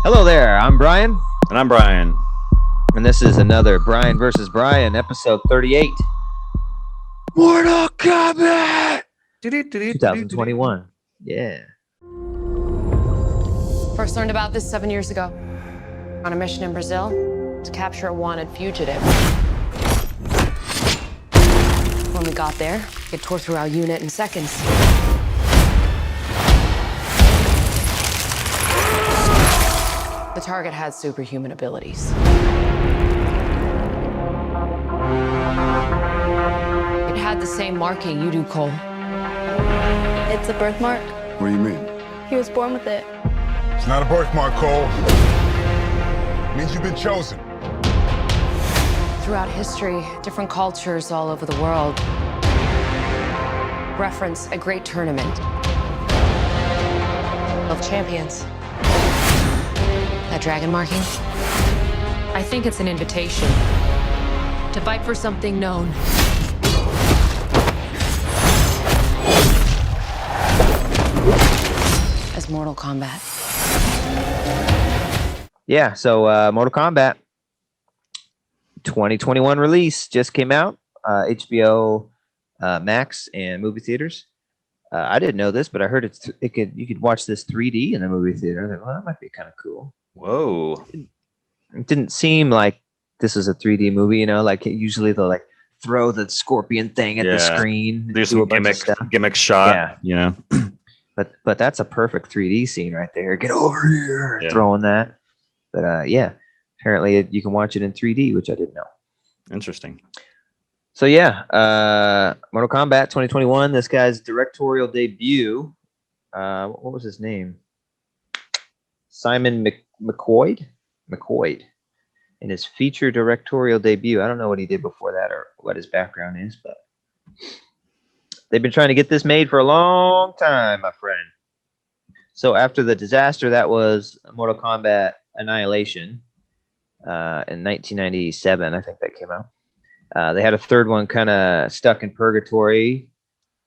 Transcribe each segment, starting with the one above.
Hello there, I'm Bryan, And I'm Bryan. and this is another Bryan versus Bryan, episode 38. Mortal Kombat 2021. Yeah. First learned about this 7 years ago on a mission in Brazil to capture a wanted fugitive. When we got there, it tore through our unit in seconds. The target had superhuman abilities. It had the same marking you do, Cole. It's a birthmark. What do you mean? He was born with it. It's not a birthmark, Cole. It means you've been chosen. Throughout history, different cultures all over the world reference a great tournament of champions. That dragon marking? I think it's an invitation to fight for something known. As Mortal Kombat. Yeah, so Mortal Kombat 2021 release just came out. HBO Max and movie theaters. I didn't know this, but I heard you could watch this 3D in the movie theater. I thought, well, that might be kind of cool. Whoa. It didn't seem like this is a 3D movie, you know, like usually they'll like throw the scorpion thing at the screen. Do some gimmick shot. Yeah. But that's a perfect 3D scene right there. Get over here, throwing that. But yeah, apparently you can watch it in 3D, which I didn't know. Interesting. So yeah, Mortal Kombat 2021. This guy's directorial debut. What was his name? Simon McCoy. In his feature directorial debut. I don't know what he did before that or what his background is, but they've been trying to get this made for a long time, my friend. So after the disaster that was Mortal Kombat Annihilation in 1997, I think that came out. They had a third one kind of stuck in purgatory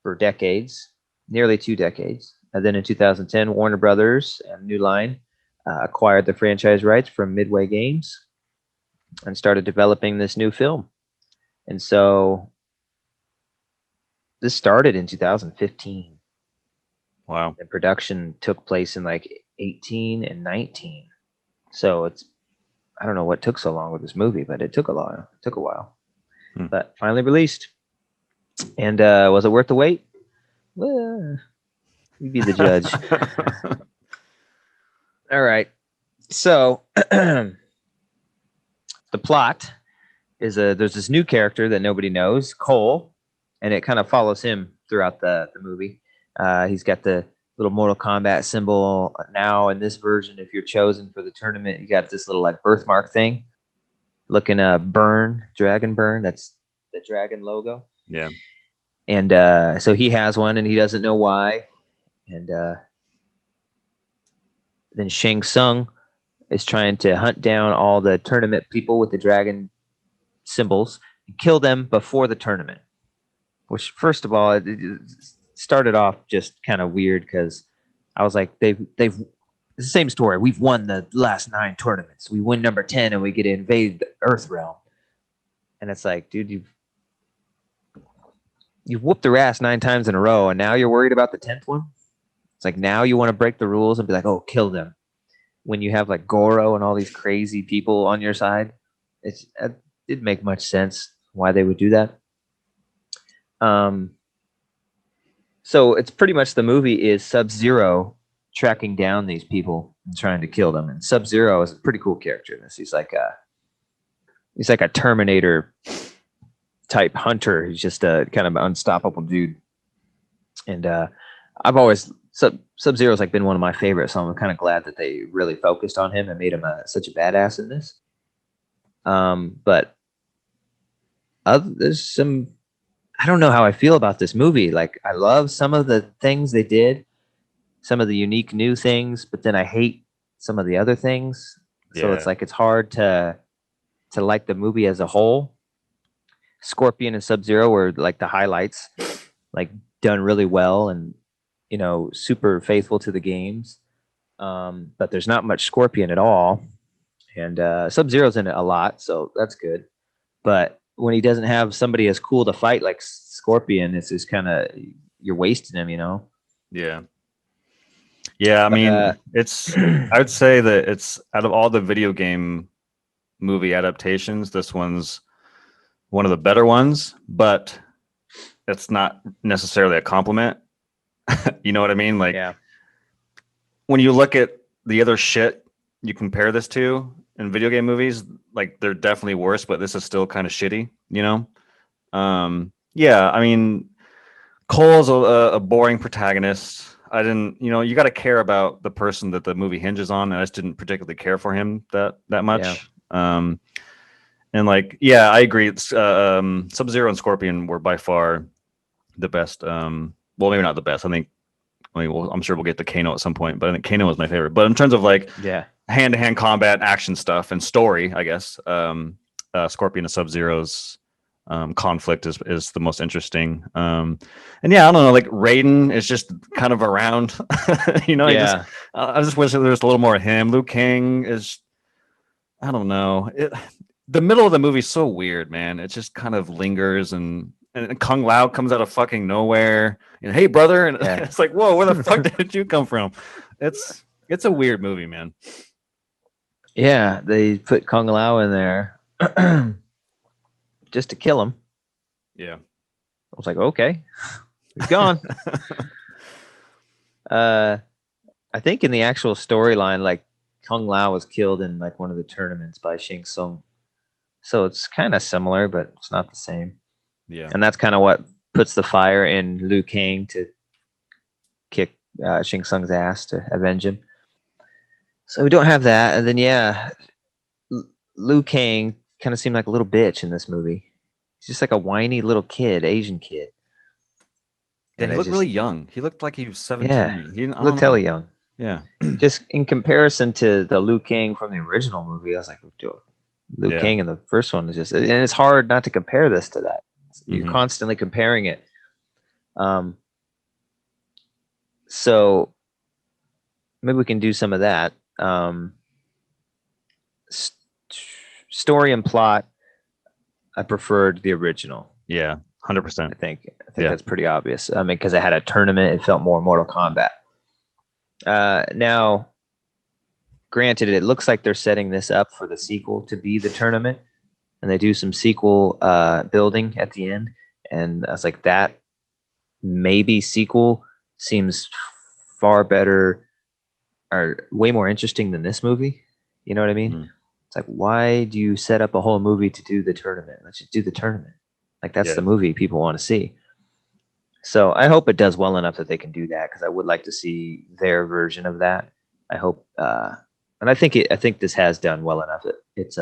for decades, nearly 2 decades. And then in 2010, Warner Brothers and New Line acquired the franchise rights from Midway Games and started developing this new film. And so this started in 2015. Wow. And production took place in like 18 and 19. So I don't know what took so long with this movie, but it took a while. But finally released. And was it worth the wait? Well, you be the judge. All right. So the plot is there's this new character that nobody knows, Cole, and it kind of follows him throughout the movie. He's got the little Mortal Kombat symbol now in this version. If you're chosen for the tournament, you got this little like birthmark thing. Looking dragon burn. That's the dragon logo. Yeah. And so he has one, and he doesn't know why. And then Shang Tsung is trying to hunt down all the tournament people with the dragon symbols and kill them before the tournament. Which, first of all, it started off just kind of weird because I was like, they've it's the same story. We've won the last 9 tournaments. We win number 10 and we get to invade the Earth realm. And it's like, dude, you've whooped their ass 9 times in a row, and now you're worried about the 10th one? It's like now you want to break the rules and be like, oh, kill them. When you have like Goro and all these crazy people on your side, it didn't make much sense why they would do that. So it's pretty much the movie is Sub-Zero tracking down these people and trying to kill them. And Sub-Zero is a pretty cool character in this. He's like a Terminator type hunter. He's just a kind of unstoppable dude. And I've always Sub-Zero's like been one of my favorites, so I'm kind of glad that they really focused on him and made him such a badass in this. But there's some, I don't know how I feel about this movie. Like, I love some of the things they did, some of the unique new things, but then I hate some of the other things. So it's like it's hard to like the movie as a whole. Scorpion and Sub-Zero were like the highlights, like done really well and, you know, super faithful to the games. but there's not much Scorpion at all, and Sub-Zero's in it a lot, so that's good. But when he doesn't have somebody as cool to fight like Scorpion, it's just kind of you're wasting him, you know? Yeah. Yeah, I mean, it's I would say that it's out of all the video game movie adaptations, this one's one of the better ones, but it's not necessarily a compliment. You know what I mean? Like, when you look at the other shit you compare this to in video game movies, like they're definitely worse, but this is still kind of shitty, you know? Yeah, I mean, Cole's a boring protagonist. I didn't, you know, you got to care about the person that the movie hinges on, and I just didn't particularly care for him that much. And like, yeah, I agree. Sub-Zero and Scorpion were by far the best. Well, maybe not the best. I mean, I'm sure we'll get to Kano at some point, but I think Kano was my favorite. But in terms of like hand-to-hand combat, action stuff, and story, I guess Scorpion and Sub-Zero's conflict is the most interesting. And yeah, I don't know, like Raiden is just kind of around. You know, I just wish there was a little more of him. Liu Kang is, I don't know. The middle of the movie is so weird, man. It just kind of lingers, and Kung Lao comes out of fucking nowhere. And hey, brother, and it's like, whoa, where the fuck did you come from? It's a weird movie, man. Yeah, they put Kung Lao in there just to kill him. Yeah, I was like, okay, he's gone. I think in the actual storyline, like Kung Lao was killed in like one of the tournaments by Shang Tsung, so it's kind of similar, but it's not the same. Yeah, and that's kind of what puts the fire in Liu Kang to kick Shang Tsung's ass to avenge him. So we don't have that, and then Liu Kang kind of seemed like a little bitch in this movie. He's just like a whiny little kid, Asian kid. And he looked really young. He looked like he was 17. Yeah, he looked hella young. Yeah. Just in comparison to the Liu Kang from the original movie, I was like, Liu Kang in the first one is just, and it's hard not to compare this to that. You're constantly comparing it. So maybe we can do some of that. Story and plot, I preferred the original. Yeah, 100%. I think that's pretty obvious. I mean, because it had a tournament, it felt more Mortal Kombat. Now, granted, it looks like they're setting this up for the sequel to be the tournament, and they do some sequel building at the end, and I was like, that maybe sequel seems far better or way more interesting than this movie. You know what I mean? It's like, why do you set up a whole movie to do the tournament? Let's just do the tournament. Like, that's the movie people want to see. So I hope it does well enough that they can do that, because I would like to see their version of that. I hope, and I think this has done well enough. It's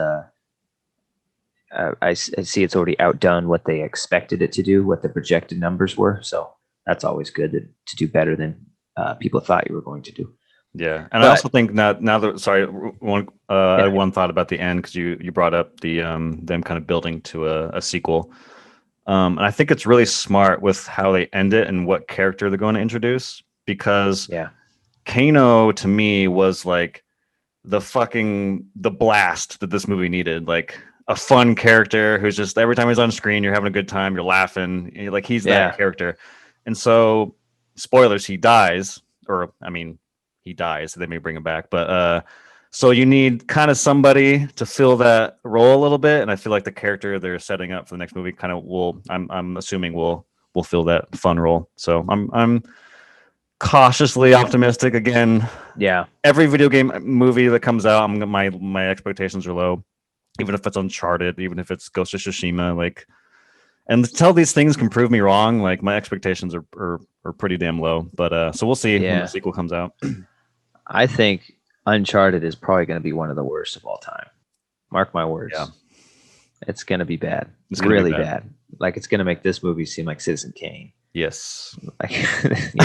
I see it's already outdone what they expected it to do, what the projected numbers were. So that's always good to do better than people thought you were going to do. Yeah, and I also think now that, sorry, one thought about the end, because you brought up the them kind of building to a sequel, and I think it's really smart with how they end it and what character they're going to introduce, because Kano to me was like the blast that this movie needed, like a fun character who's just, every time he's on screen you're having a good time, you're laughing, like he's that character. And so, spoilers, he dies, or I mean, he dies, so they may bring him back, but so you need kind of somebody to fill that role a little bit, and I feel like the character they're setting up for the next movie kind of I'm assuming will fill that fun role. So I'm cautiously optimistic. Again, every video game movie that comes out, my expectations are low, even if it's Uncharted, even if it's Ghost of Tsushima, like, and until these things can prove me wrong, like, my expectations are pretty damn low. But so we'll see when the sequel comes out. I think Uncharted is probably going to be one of the worst of all time. Mark my words. Yeah. It's going to be bad. It's really bad. Like, it's going to make this movie seem like Citizen Kane. Yes. Like, you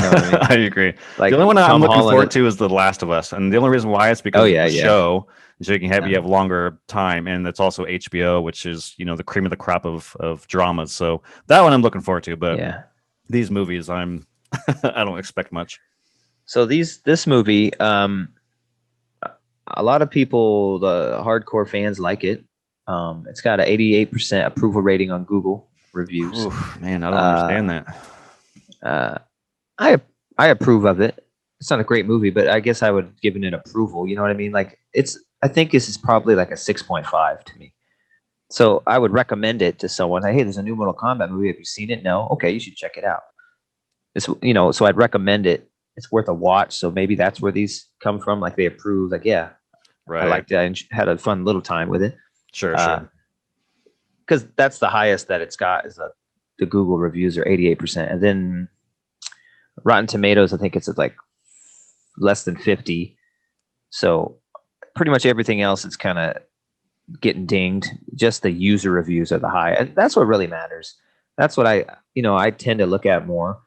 know what I mean? I agree. Like, the only one I'm looking forward to is The Last of Us. And the only reason why is because of the show. So you have longer time, and it's also HBO, which is, you know, the cream of the crop of dramas. So that one I'm looking forward to. But these movies, I don't expect much. So this movie, a lot of people, the hardcore fans, like it. It's got an 88% approval rating on Google reviews. Oof, man, I don't understand that. I I approve of it. It's not a great movie, but I guess I would give it an approval. You know what I mean? Like I think this is probably like a 6.5 to me. So I would recommend it to someone. Hey, there's a new Mortal Kombat movie. Have you seen it? No. Okay, you should check it out. So I'd recommend it. It's worth a watch. So maybe that's where these come from. Like they approve. Like, yeah, Right. I liked it. I had a fun little time with it. Sure. Because that's the highest that it's got is the Google reviews are 88%, and then Rotten Tomatoes, I think it's at like less than 50. So pretty much everything else is kind of getting dinged. Just the user reviews are the high, and that's what really matters. That's what I tend to look at more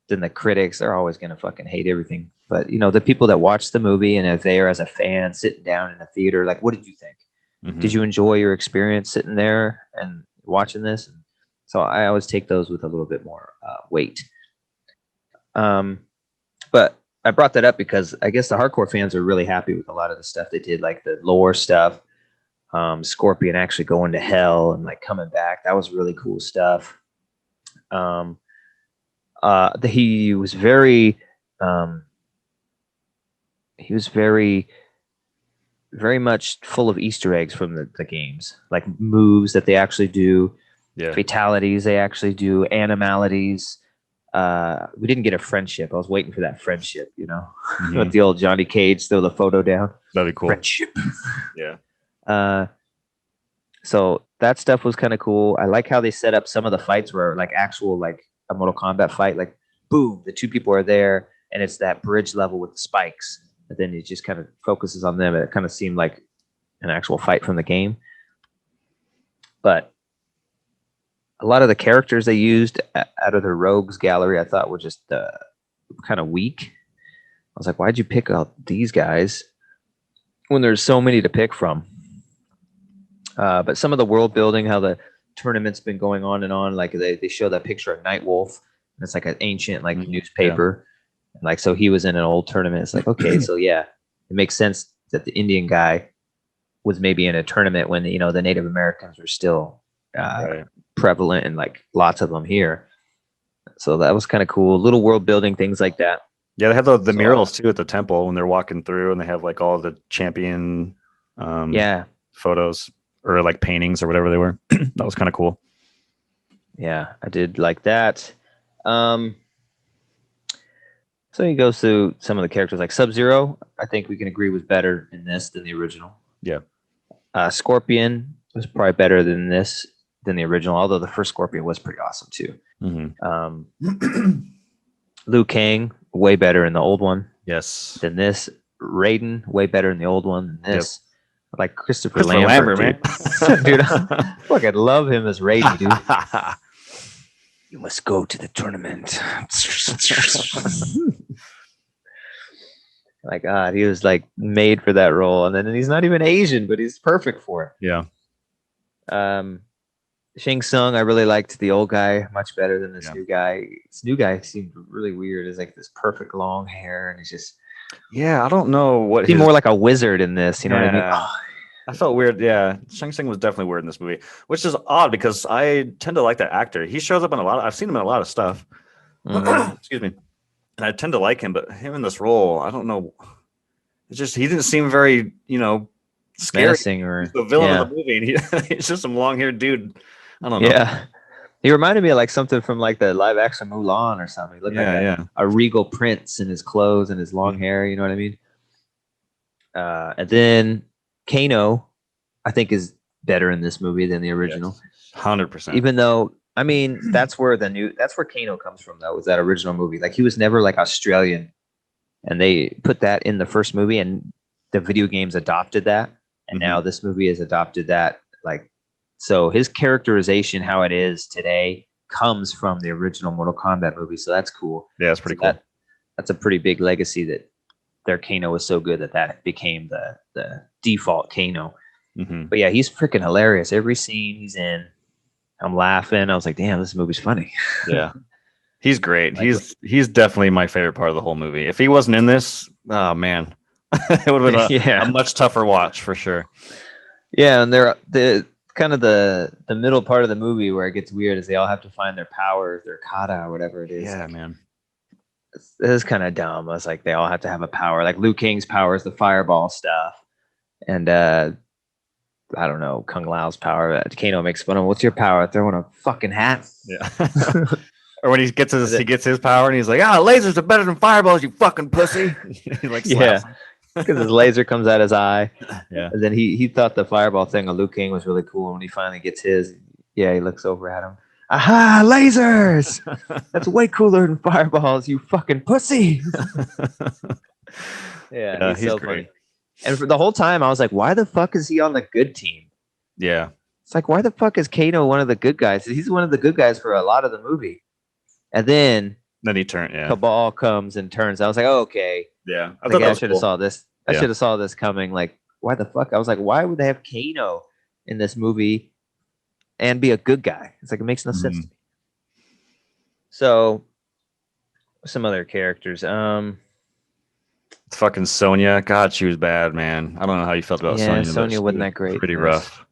than the critics. They're always going to fucking hate everything. But the people that watch the movie and are there as a fan, sitting down in a theater, like, what did you think? Mhm. Did you enjoy your experience sitting there and watching this? And so I always take those with a little bit more weight. But I brought that up because I guess the hardcore fans are really happy with a lot of the stuff they did, like the lore stuff. Scorpion actually going to hell and like coming back. That was really cool stuff. He was very very much full of Easter eggs from the games, like moves that they actually do, fatalities they actually do, animalities. We didn't get a friendship. I was waiting for that friendship, Mhm. with the old Johnny Cage, throw the photo down. That'd be cool. Friendship. Yeah. So that stuff was kind of cool. I like how they set up some of the fights where like actual like a Mortal Kombat fight, like boom, the two people are there and it's that bridge level with the spikes. But then it just kind of focuses on them. It kind of seemed like an actual fight from the game. But a lot of the characters they used out of their rogues gallery, I thought were just kind of weak. I was like, why'd you pick out these guys when there's so many to pick from? But some of the world building, how the tournament's been going on and on, like they show that picture of Nightwolf, and it's like an ancient like newspaper. And like, so he was in an old tournament. It's like, okay, so yeah, it makes sense that the Indian guy was maybe in a tournament when the Native Americans were still prevalent and like lots of them here. So that was kind of cool. Little world building, things like that. Yeah, they have the murals too at the temple when they're walking through, and they have like all the champion photos or like paintings or whatever they were. That was kind of cool. Yeah, I did like that. So he goes through some of the characters, like Sub-Zero. I think we can agree was better in this than the original. Yeah. Scorpion was probably better than the original, although the first Scorpion was pretty awesome too. Mm-hmm. Liu Kang, way better in the old one. Yes. Than this. Raiden, way better in the old one than this. Yep. Like Christopher Lambert, dude. man. Dude, I fucking love him as Raiden, dude. You must go to the tournament. My God, he was like made for that role, and then he's not even Asian, but he's perfect for it. Yeah. Shang Tsung, I really liked the old guy much better than this new guy. This new guy seemed really weird. It's like this perfect long hair, and he's just I don't know what he's more like a wizard in this. You know what I mean? Oh. I felt weird. Yeah, Shang Tsung was definitely weird in this movie, which is odd because I tend to like that actor. He shows up in I've seen him in a lot of stuff. Excuse me. And I tend to like him, but him in this role, I don't know. It's just he didn't seem very, scary. Menacing or he's the villain of the movie, and he's just some long-haired dude. I don't know. Yeah, he reminded me of like something from like the live-action Mulan or something. He looked like a regal prince in his clothes and his long hair. You know what I mean? And then Kano, I think, is better in this movie than the original. 100%. Even though, I mean, that's where Kano comes from, though, was that original movie. Like, he was never like Australian, and they put that in the first movie, and the video games adopted that, and now this movie has adopted that. Like, so his characterization, how it is today, comes from the original Mortal Kombat movie. So that's cool. Yeah, it's pretty cool. That's a pretty big legacy that their Kano was so good that became the default Kano. Mm-hmm. But yeah, he's freaking hilarious. Every scene he's in, I'm laughing. I was like, damn, this movie's funny. Yeah. He's great. He's definitely my favorite part of the whole movie. If he wasn't in this, oh man, It would have been Yeah. a much tougher watch for sure. Yeah, and they're the kind of the middle part of the movie where it gets weird is they all have to find their powers, their kata or whatever it is. Yeah, man. This is kind of dumb. It's like they all have to have a power. Like Liu Kang's power is the fireball stuff, and I don't know, Kung Lao's power. Kano makes fun of, what's your power? Throwing a fucking hat. Yeah. Or when he gets his power and he's like, lasers are better than fireballs, you fucking pussy. He like slaps him. Because his laser comes out his eye. Yeah. And then he thought the fireball thing on Liu Kang was really cool. And when he finally gets his, he looks over at him. Aha, lasers! That's way cooler than fireballs, you fucking pussy. Yeah, he's so great. funny. And for the whole time, I was like, why the fuck is he on the good team? Yeah. It's like, why the fuck is Kano one of the good guys? He's one of the good guys for a lot of the movie. And then He turned, Cabal comes and turns. I was like, oh, okay. Yeah. I should have saw this. I should have saw this coming. Like, why the fuck? I was like, why would they have Kano in this movie and be a good guy? It's like, it makes no sense to me. So, some other characters. Fucking Sonya. God, she was bad, man. I don't know how you felt about Sonya. Yeah, Sonya wasn't that great. Pretty rough.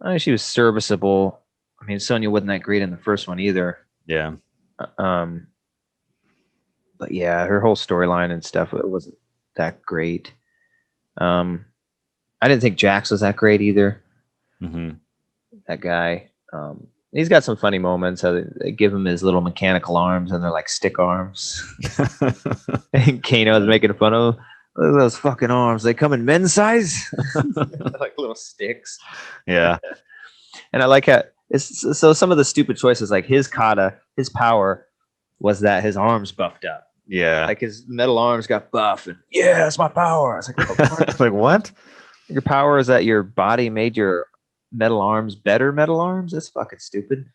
I mean, she was serviceable. I mean, Sonya wasn't that great in the first one either. Yeah. But yeah, her whole storyline and stuff, it wasn't that great. I didn't think Jax was that great either. Mm-hmm. That guy. He's got some funny moments. How they give him his little mechanical arms and they're like stick arms. And Kano is making fun of him. Look at those fucking arms. They come in men's size. Like little sticks. Yeah. And I like how so some of the stupid choices, like his kata, his power was that his arms buffed up. Yeah. Like his metal arms got buff and that's my power. I was like, oh, like what? Your power is that your body made your metal arms better metal arms? That's fucking stupid.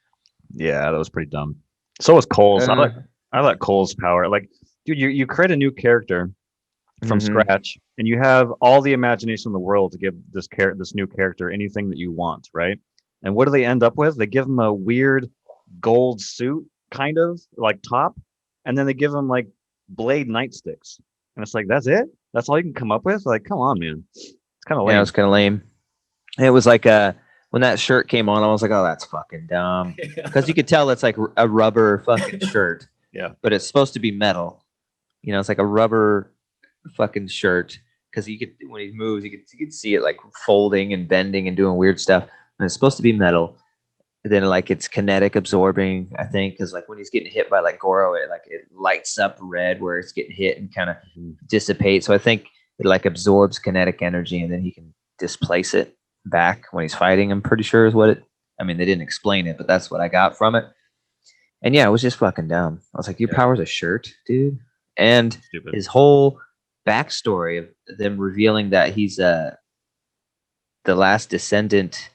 Yeah, that was pretty dumb. So was Cole's. I like Cole's power. Like, dude, you create a new character from scratch, and you have all the imagination in the world to give this new character anything that you want, right? And what do they end up with? They give him a weird gold suit, kind of like top, and then they give him like blade nightsticks, and it's like, that's it? That's all you can come up with? Like, come on, man. It's kind of lame. Yeah, it was kind of lame. It was like when that shirt came on, I was like, oh, that's fucking dumb. Because you could tell it's like a rubber fucking shirt. Yeah. But it's supposed to be metal. You know, it's like a rubber fucking shirt. Because you could, when he moves, you could see it like folding and bending and doing weird stuff. And it's supposed to be metal. And then like it's kinetic absorbing, I think, because like when he's getting hit by like Goro, it lights up red where it's getting hit and kind of dissipates. So I think it like absorbs kinetic energy and then he can displace it back when he's fighting. I'm pretty sure is what it. I mean, they didn't explain it, but that's what I got from it. And yeah, it was just fucking dumb. I was like, your power's a shirt, dude. And his whole backstory of them revealing that he's the last descendant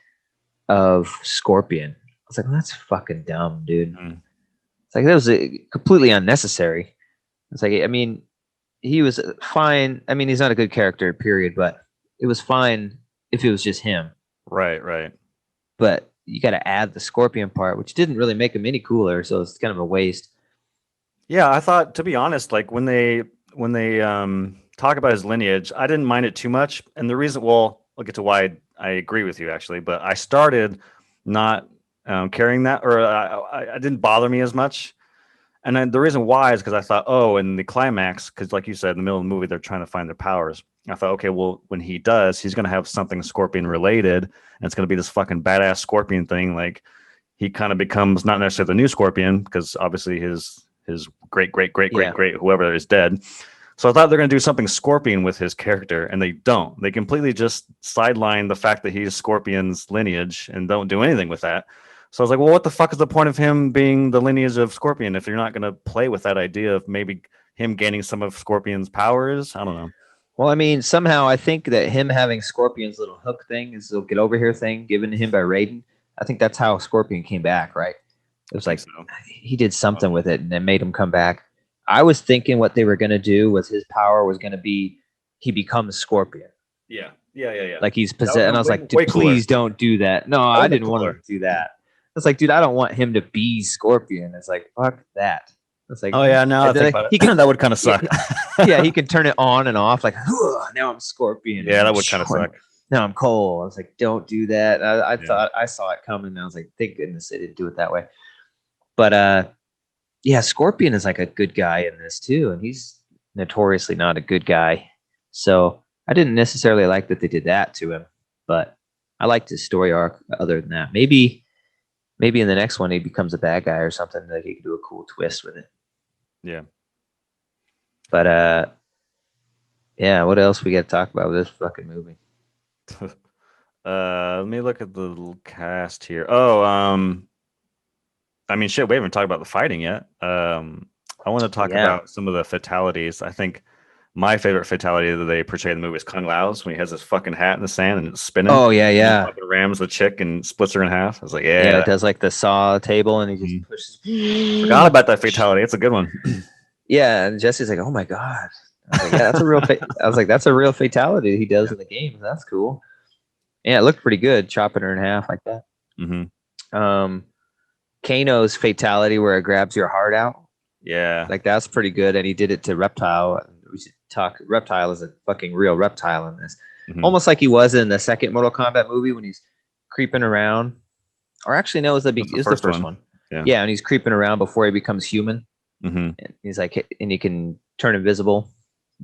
of Scorpion. I was like, well, that's fucking dumb, dude. It's like that was completely unnecessary. It's like, I mean, he was fine. I mean, he's not a good character, period, but it was fine if it was just him. Right. But you got to add the Scorpion part, which didn't really make him any cooler, so it's kind of a waste. Yeah, I thought, to be honest, like when they talk about his lineage, I didn't mind it too much. And the reason, well, I'll get to why I agree with you actually, but I started not carrying that, or I didn't bother me as much. And then the reason why is because I thought, oh, in the climax, because like you said, in the middle of the movie, they're trying to find their powers. I thought, okay, well, when he does, he's going to have something Scorpion related, and it's going to be this fucking badass Scorpion thing. Like he kind of becomes not necessarily the new Scorpion, because obviously his great whoever is dead. So I thought they're going to do something Scorpion with his character, and they don't. They completely just sideline the fact that he's Scorpion's lineage and don't do anything with that. So I was like, well, what the fuck is the point of him being the lineage of Scorpion if you're not going to play with that idea of maybe him gaining some of Scorpion's powers? I don't know. Well, I mean, somehow I think that him having Scorpion's little hook thing, his little get over here thing given to him by Raiden, I think that's how Scorpion came back, right? It was like he did something with it and it made him come back. I was thinking what they were going to do with his power was going to be he becomes Scorpion. Yeah. Like he's possessed. And I was like, dude, please don't do that. No, I didn't want him to do that. It's like, dude, I don't want him to be Scorpion. It's like, fuck that. It's like, Oh yeah, now I and then think about he it, can, that would kind of suck. yeah, he can turn it on and off. Like, now I'm Scorpion. Yeah, that would kind of suck. Now I'm Cole. I was like, don't do that. I Yeah. thought I saw it coming. And I was like, thank goodness they didn't do it that way. But yeah, Scorpion is like a good guy in this too, and he's notoriously not a good guy. So I didn't necessarily like that they did that to him, but I liked his story arc. Other than that, maybe in the next one he becomes a bad guy or something, that he could do a cool twist with it. Yeah. But yeah, what else we got to talk about with this fucking movie? Let me look at the little cast here. Oh, I mean, shit, we haven't talked about the fighting yet. I want to talk about some of the fatalities. I think my favorite fatality that they portray in the movie is Kung Lao's, when he has this fucking hat in the sand and it's spinning. Oh yeah. And rams the chick and splits her in half. I was like, yeah. It does like the saw table and he just pushes. Forgot about that fatality. It's a good one. Yeah, and Jesse's like, "Oh my god!" I was like, "Yeah, that's a real." I was like, "That's a real fatality he does in the game. That's cool." Yeah, it looked pretty good, chopping her in half like that. Mm-hmm. Kano's fatality where it grabs your heart out. Yeah, like that's pretty good, and he did it to Reptile. We should talk. Reptile is a fucking real reptile in this, almost like he was in the second Mortal Kombat movie when he's creeping around. Or actually, no, it was the first one. Yeah, and he's creeping around before he becomes human. Mm-hmm. And he's like, and he can turn invisible.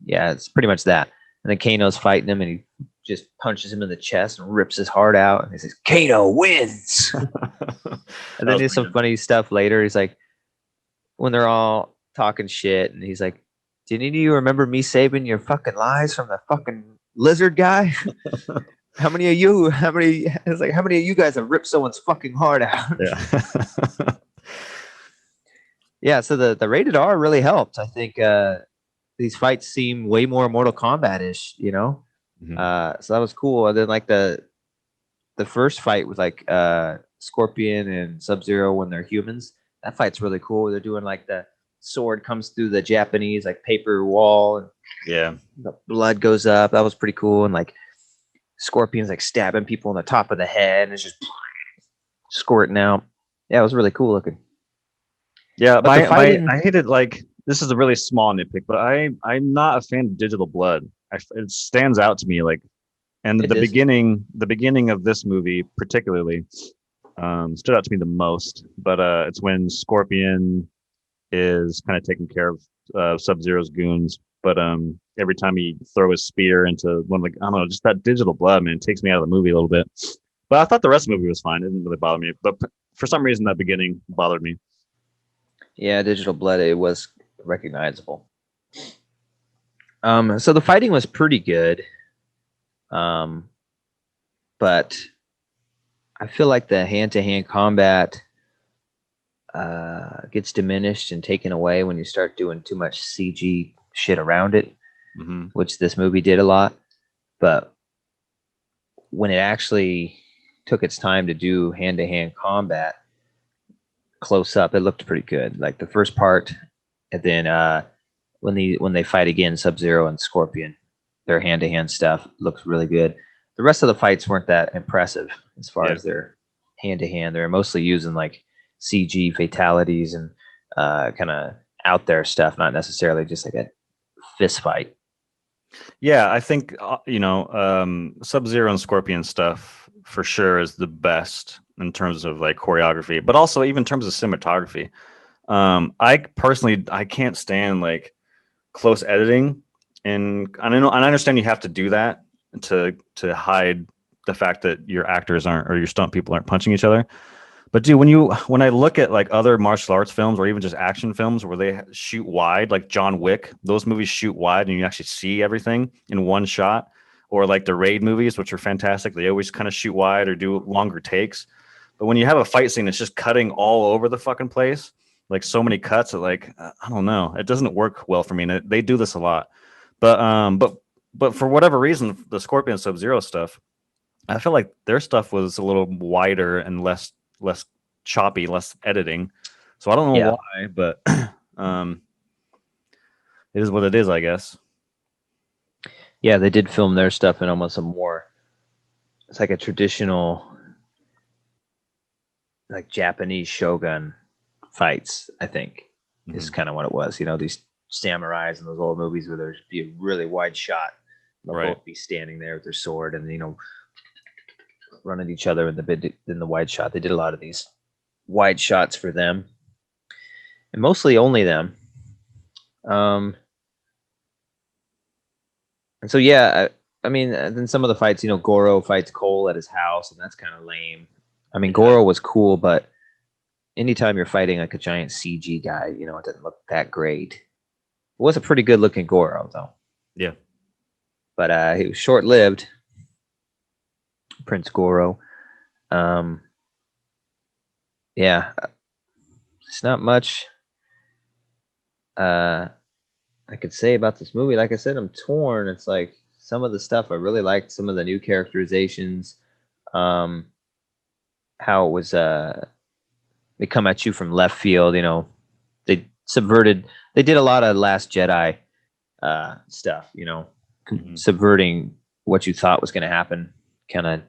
Yeah, it's pretty much that. And then Kano's fighting him, and he just punches him in the chest and rips his heart out. And he says, "Kano wins." And then there's some funny stuff later. He's like, when they're all talking shit, and he's like, "Do any of you remember me saving your fucking lives from the fucking lizard guy? How many of you guys have ripped someone's fucking heart out?" Yeah. Yeah, so the rated R really helped. I think these fights seem way more Mortal Kombat-ish, you know? Mm-hmm. So that was cool. And then like the first fight with like Scorpion and Sub-Zero when they're humans, that fight's really cool. They're doing like the sword comes through the Japanese like paper wall and the blood goes up. That was pretty cool. And like Scorpion's like stabbing people on the top of the head and it's just squirting out. Yeah, it was really cool looking. Yeah, I hated, like, this is a really small nitpick, but I'm not a fan of digital blood. It stands out to me, like, and the beginning of this movie particularly stood out to me the most. But it's when Scorpion is kind of taking care of Sub-Zero's goons. But every time he throw his spear into one, like, I don't know, just that digital blood, man, it takes me out of the movie a little bit. But I thought the rest of the movie was fine. It didn't really bother me. But for some reason, that beginning bothered me. Yeah, digital blood, it was recognizable. So the fighting was pretty good. But I feel like the hand-to-hand combat gets diminished and taken away when you start doing too much CG shit around it, which this movie did a lot. But when it actually took its time to do hand-to-hand combat, close up, it looked pretty good. Like the first part, and then when they fight again, Sub-Zero and Scorpion, their hand-to-hand stuff looks really good. The rest of the fights weren't that impressive as far as their hand-to-hand. They're mostly using like CG fatalities and kind of out there stuff, not necessarily just like a fist fight. Yeah, I think Sub-Zero and Scorpion stuff for sure is the best in terms of like choreography, but also even in terms of cinematography. I can't stand like close editing, and I understand you have to do that to hide the fact that your actors aren't, or your stunt people aren't punching each other. But dude, when I look at like other martial arts films or even just action films where they shoot wide, like John Wick, those movies shoot wide and you actually see everything in one shot, or like the Raid movies, which are fantastic. They always kind of shoot wide or do longer takes. But when you have a fight scene, it's just cutting all over the fucking place, like so many cuts. That, like, I don't know, it doesn't work well for me. And they do this a lot, but for whatever reason, the Scorpion Sub-Zero stuff, I feel like their stuff was a little wider and less choppy, less editing. So I don't know why, but it is what it is, I guess. Yeah, they did film their stuff in almost it's like a traditional like Japanese shogun fights, I think. is kind of what it was. These samurais in those old movies where there'd be a really wide shot. They'll both be standing there with their sword and run at each other in the wide shot. They did a lot of these wide shots for them, and mostly only them. And so I mean, then some of the fights, Goro fights Cole at his house, and that's kind of lame. I mean, Goro was cool, but anytime you're fighting like a giant CG guy, it doesn't look that great. It was a pretty good looking Goro, though. Yeah. But he was short lived, Prince Goro. Yeah, it's not much I could say about this movie. Like I said, I'm torn. It's like some of the stuff I really liked, some of the new characterizations, how it was they come at you from left field. They did a lot of Last Jedi stuff, subverting what you thought was going to happen, kind of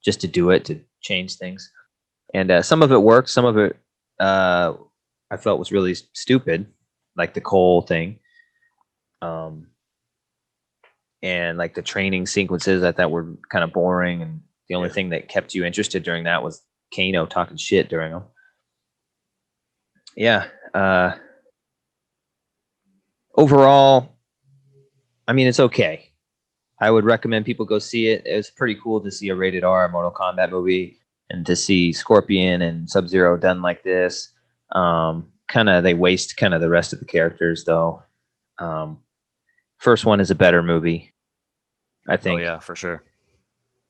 just to do it, to change things. And some of it worked, some of it I felt was really stupid, like the Cole thing. And like the training sequences I thought were kind of boring, and the only thing that kept you interested during that was Kano talking shit during them. Yeah. Overall, I mean, it's okay. I would recommend people go see it. It was pretty cool to see a rated R Mortal Kombat movie, and to see Scorpion and Sub-Zero done like this. They waste kind of the rest of the characters, though. First one is a better movie, I think. Oh yeah, for sure.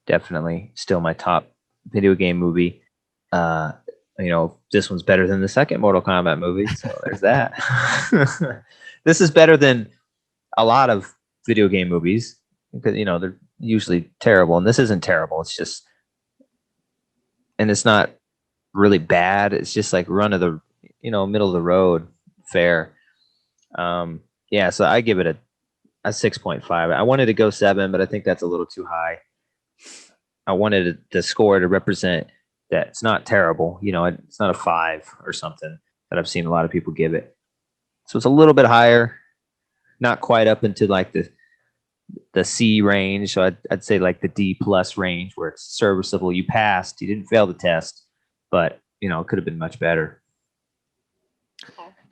Definitely still my top video game movie. This one's better than the second Mortal Kombat movie, so there's that. This is better than a lot of video game movies, because they're usually terrible, and this isn't terrible. It's just, and it's not really bad. It's just like middle of the road fare. So I give it a 6.5. I wanted to go 7, but I think that's a little too high. I wanted the score to represent that it's not terrible. It's not a 5 or something that I've seen a lot of people give it. So it's a little bit higher, not quite up into like the C range. So I'd say like the D plus range, where it's serviceable. You passed, you didn't fail the test, but it could have been much better.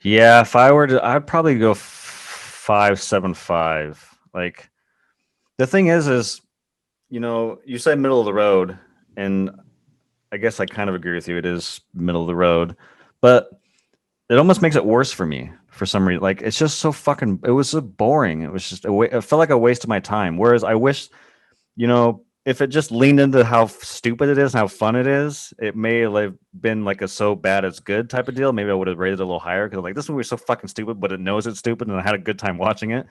Yeah, if I were to, I'd probably go 5.75. Like, the thing is, you said middle of the road, and I guess I kind of agree with you. It is middle of the road, but it almost makes it worse for me for some reason. Like, it's just so fucking, it was so boring. It was just it felt like a waste of my time. Whereas I wish, if it just leaned into how stupid it is and how fun it is, it may have been like a so bad it's good type of deal. Maybe I would have rated it a little higher, because like, this movie is so fucking stupid, but it knows it's stupid, and I had a good time watching it.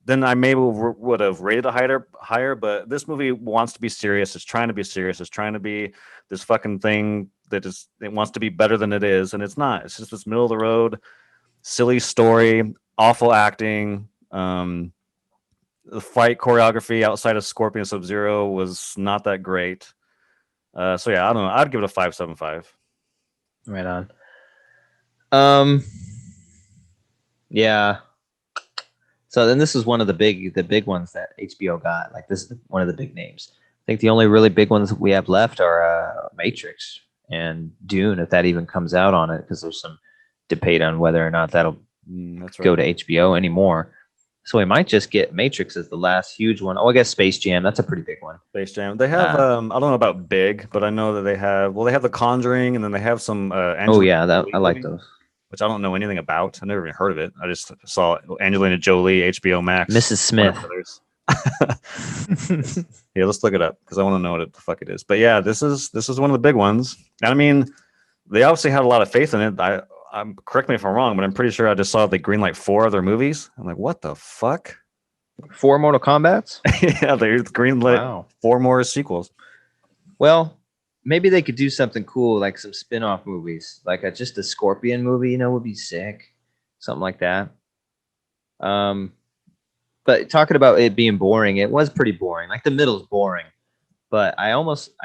Then I maybe would have rated it higher. But this movie wants to be serious. It's trying to be serious. It's trying to be this fucking thing it wants to be better than it is, and it's not. It's just this middle of the road, silly story, awful acting. The fight choreography outside of Scorpion Sub-Zero was not that great. So yeah, I don't know. I'd give it a 5.75. Right on. Yeah. So then this is one of the big ones that HBO got. Like, this is one of the big names. I think the only really big ones that we have left are Matrix and Dune, if that even comes out on it, because there's some debate on whether or not that'll go to HBO anymore. So we might just get Matrix as the last huge one. Oh, I guess Space Jam. That's a pretty big one. Space Jam. They have, I don't know about big, but I know that they have The Conjuring, and then they have some. I like those. Which I don't know anything about. I never even heard of it. I just saw Angelina Jolie, HBO Max. Mrs. Smith. Yeah, let's look it up, because I want to know what the fuck it is. But yeah, this is one of the big ones. And I mean, they obviously had a lot of faith in it. I'm correct me if I'm wrong, but I'm pretty sure I just saw they greenlight 4 other movies. I'm like, what the fuck? 4 Mortal Kombats? Yeah, they greenlit 4 more sequels. Well, maybe they could do something cool, like some spin-off movies, like just a Scorpion movie, would be sick. Something like that. But talking about it being boring, it was pretty boring. Like, the middle's boring. But I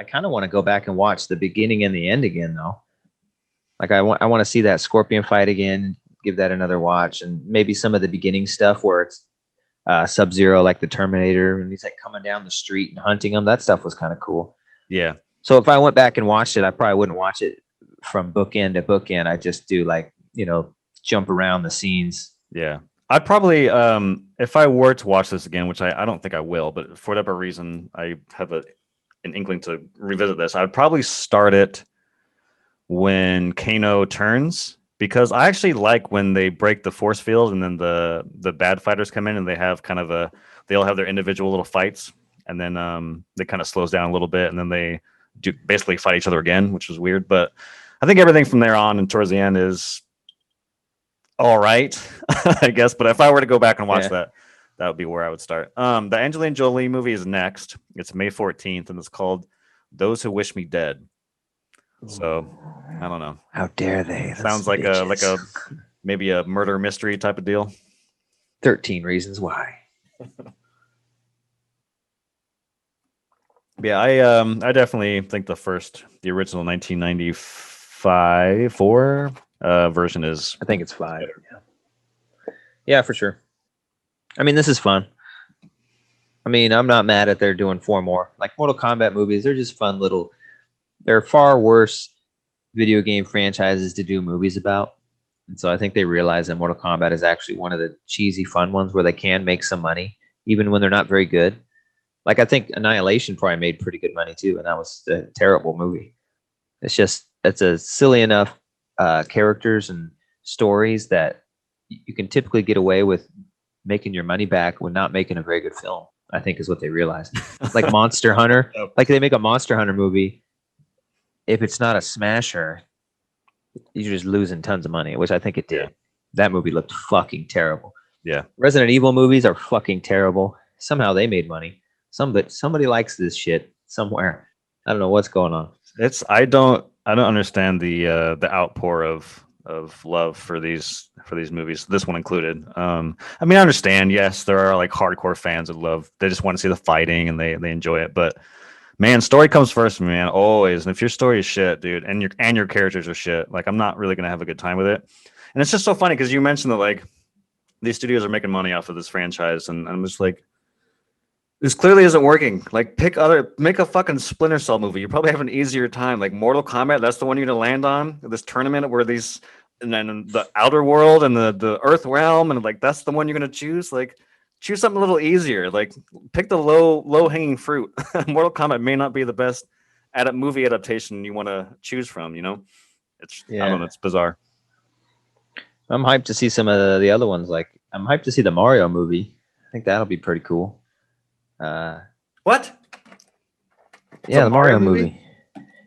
kind of want to go back and watch the beginning and the end again, though. Like I want to see that Scorpion fight again. Give that another watch, and maybe some of the beginning stuff where it's Sub-Zero, like the Terminator, and he's like coming down the street and hunting him. That stuff was kind of cool. Yeah. So if I went back and watched it, I probably wouldn't watch it from bookend to bookend. I just do like, jump around the scenes. Yeah. I'd probably, if I were to watch this again, which I don't think I will, but for whatever reason, I have an inkling to revisit this. I'd probably start it when Kano turns, because I actually like when they break the force field and then the bad fighters come in and they have kind of they all have their individual little fights, and then they kind of slows down a little bit, and then they do basically fight each other again, which was weird. But I think everything from there on and towards the end is all right, I guess. But if I were to go back and watch that would be where I would start. The Angelina Jolie movie is next. It's May 14th, and it's called Those Who Wish Me Dead. So I don't know. How dare they? Sounds like a maybe a murder mystery type of deal. 13 Reasons Why. Yeah, I definitely think the original 1994 version is. I think it's 5. Yeah, for sure. I mean, this is fun. I mean, I'm not mad at they're doing 4 more. Like Mortal Kombat movies, they're just fun little. There are far worse video game franchises to do movies about. And so I think they realize that Mortal Kombat is actually one of the cheesy, fun ones where they can make some money, even when they're not very good. Like, I think Annihilation probably made pretty good money, too, and that was a terrible movie. It's a silly enough characters and stories that you can typically get away with making your money back when not making a very good film, I think is what they realized. Like Monster Hunter. Like, they make a Monster Hunter movie. If it's not a smasher, you're just losing tons of money, which I think it did. Yeah. That movie looked fucking terrible. Yeah. Resident Evil movies are fucking terrible. Somehow they made money. Somebody likes this shit somewhere. I don't know what's going on. I don't understand the outpour of love for these movies, this one included. I mean, I understand, yes, there are like hardcore fans that they just want to see the fighting and they enjoy it, but man, story comes first, man, always. And if your story is shit, dude, and your characters are shit, like I'm not really gonna have a good time with it. And it's just so funny because you mentioned that like these studios are making money off of this franchise, and I'm just like, this clearly isn't working. Like make a fucking Splinter Cell movie. You probably have an easier time. Like Mortal Kombat, that's the one you're gonna land on. This tournament where these, and then the Outer World and the Earth Realm, and like that's the one you're gonna choose. Like, choose something a little easier. Like, pick the low hanging fruit. Mortal Kombat may not be the best movie adaptation you want to choose from. I don't know. It's bizarre. I'm hyped to see some of the other ones. Like, I'm hyped to see the Mario movie. I think that'll be pretty cool. What? Yeah, the Mario movie.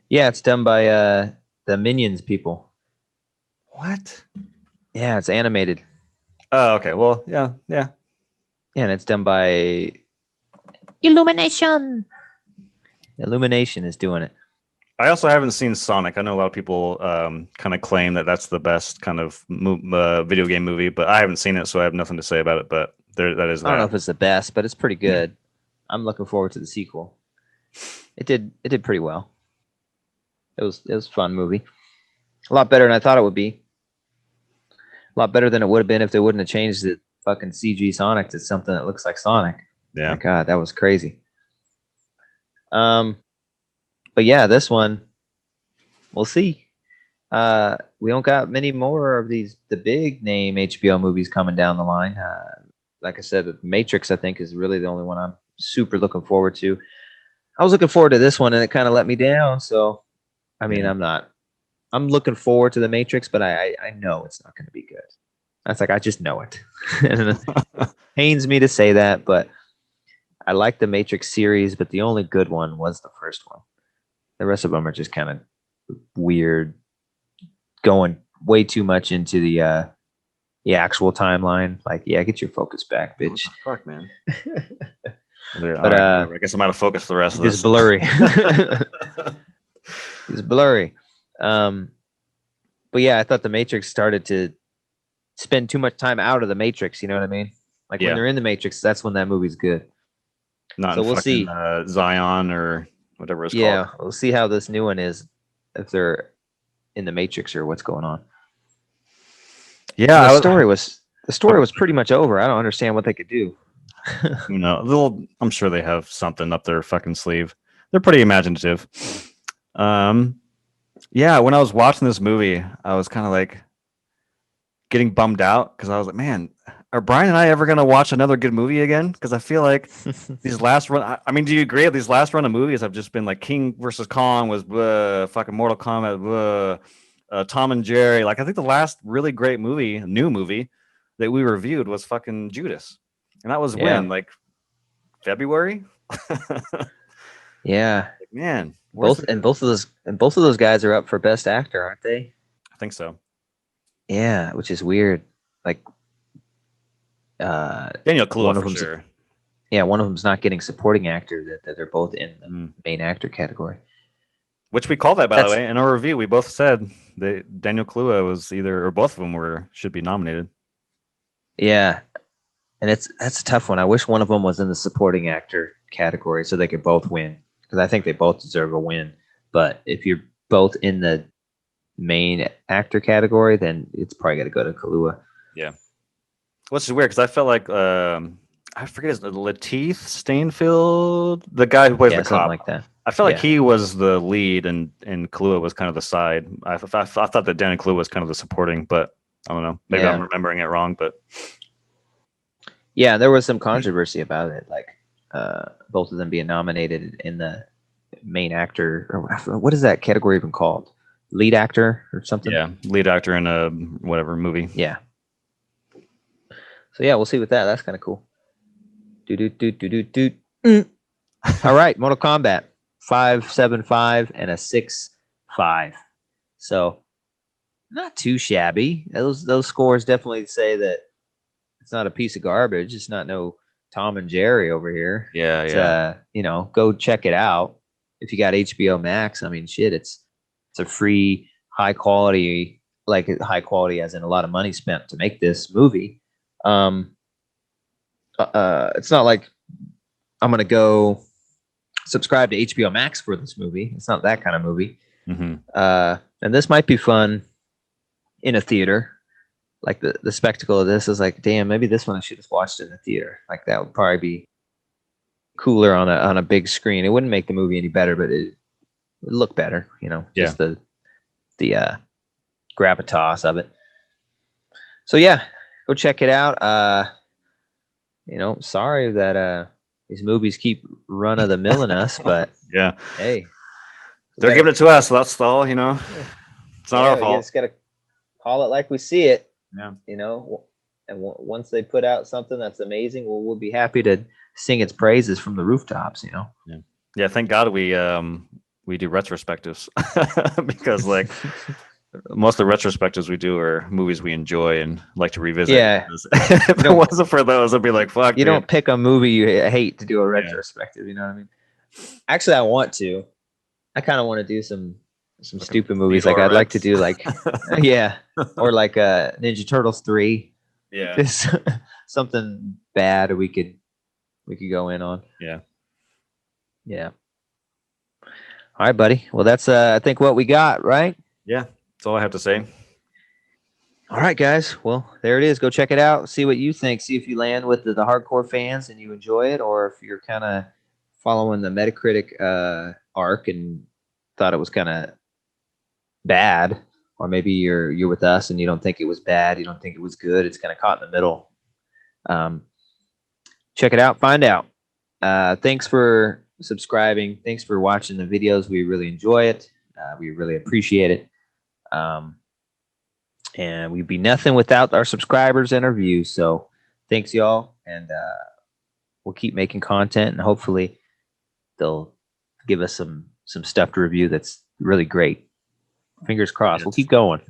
Yeah, it's done by the Minions people. What? Yeah, it's animated. Oh, okay. Well, yeah. Yeah, and it's done by Illumination. Illumination is doing it. I also haven't seen Sonic. I know a lot of people kind of claim that that's the best kind of video game movie, but I haven't seen it, so I have nothing to say about it. But that is. I don't know if it's the best, but it's pretty good. Yeah. I'm looking forward to the sequel. It did pretty well. It was a fun movie. A lot better than I thought it would be. A lot better than it would have been if they wouldn't have changed the fucking CG Sonic to something that looks like Sonic. Yeah. My God, that was crazy. But yeah, this one, we'll see. We don't got many more of the big name HBO movies coming down the line. Like I said, Matrix, I think, is really the only one I'm super looking forward to. I was looking forward to this one, and it kind of let me down. So, I mean, I'm looking forward to the Matrix, but I know it's not going to be good. That's like, I just know it. And it pains me to say that, but I like the Matrix series, but the only good one was the first one. The rest of them are just kind of weird, going way too much into the actual timeline. Like, yeah, get your focus back, bitch. Fuck, man. But I guess I'm out of focus for the rest of this. It's blurry. It's blurry. But yeah, I thought the Matrix started to spend too much time out of the Matrix. You know what I mean? Like when they're in the Matrix, that's when that movie's good. Not so we'll see Zion or whatever it's called. Yeah, we'll see how this new one is. If they're in the Matrix or what's going on. Yeah, The story was pretty much over. I don't understand what they could do. You know, I'm sure they have something up their fucking sleeve. They're pretty imaginative. Yeah, when I was watching this movie, I was kind of like getting bummed out because I was like, man, are Bryan and I ever gonna watch another good movie again? Because I feel like these last run. I mean, do you agree? These last run of movies have just been like King versus Kong was blah, fucking Mortal Kombat, blah, Tom and Jerry. Like I think the last really great movie, new movie that we reviewed was fucking Judas, and that was when like February. Yeah, Like, man, both of those guys are up for Best Actor, aren't they? I think so. Yeah, which is weird. Like, Daniel Kaluuya for sure. Yeah, one of them's not getting supporting actor. That they're both in the main actor category. Which we call that, by the way, in our review. We both said that Daniel Kaluuya was either, or both of them should be nominated. Yeah, and that's a tough one. I wish one of them was in the supporting actor category so they could both win, because I think they both deserve a win. But if you're both in the main actor category, then it's probably got to go to Kaluuya. Yeah, which is weird because I felt like I forget his Lateef Stainfield, the guy who plays the something cop. like that. I felt like he was the lead, and Kaluuya was kind of the side. I thought that Daniel Kaluuya was kind of the supporting, but I don't know. Maybe I'm remembering it wrong, but yeah, there was some controversy about it, like both of them being nominated in the main actor, or what is that category even called? Lead actor or something? Yeah, lead actor in a whatever movie. Yeah. So yeah, we'll see with that. That's kind of cool. All right, Mortal Kombat 5.75 and a 6.5. So not too shabby. Those scores definitely say that it's not a piece of garbage. It's not no Tom and Jerry over here. Yeah, go check it out if you got HBO Max. I mean, shit, it's a free, high quality as in a lot of money spent to make this movie. It's not like I'm gonna go subscribe to HBO Max for this movie. It's not that kind of movie. Mm-hmm. And this might be fun in a theater. Like the spectacle of this is like, damn, maybe this one I should have watched in the theater. Like that would probably be cooler on a big screen. It wouldn't make the movie any better, but it would look better, just the gravitas of it. So yeah, go check it out. Sorry that these movies keep run of the mill in us, but yeah, hey, they're giving it to us. So that's all. It's not our fault. You just gotta call it like we see it. Yeah. And once they put out something that's amazing, we'll be happy to sing its praises from the rooftops. Yeah. Thank God we do retrospectives because like most of the retrospectives we do are movies we enjoy and like to revisit. Yeah. If it wasn't for those, I'd be like, fuck. You don't pick a movie you hate to do a retrospective. You know what I mean? Actually, I want to. I kind of want to do some stupid movies. Like I'd like to do like, or like Ninja Turtles 3. Yeah. Just something bad we could go in on. Yeah. Yeah. All right, buddy. Well, that's I think what we got, right? Yeah. That's all I have to say. All right, guys. Well, there it is. Go check it out. See what you think. See if you land with the hardcore fans and you enjoy it, or if you're kind of following the Metacritic arc and thought it was kind of bad, or maybe you're with us and you don't think it was bad, you don't think it was good. It's kind of caught in the middle. Check it out. Find out. Thanks for subscribing. Thanks for watching the videos. We really enjoy it. We really appreciate it. And we'd be nothing without our subscribers and our views. So thanks, y'all. And we'll keep making content, and hopefully they'll give us some stuff to review that's really great. Fingers crossed. We'll keep going.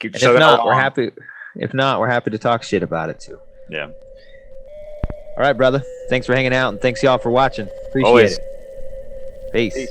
Keep if not, we're happy. If not, we're happy to talk shit about it too. Yeah. All right, brother. Thanks for hanging out, and thanks y'all for watching. Appreciate it. Peace.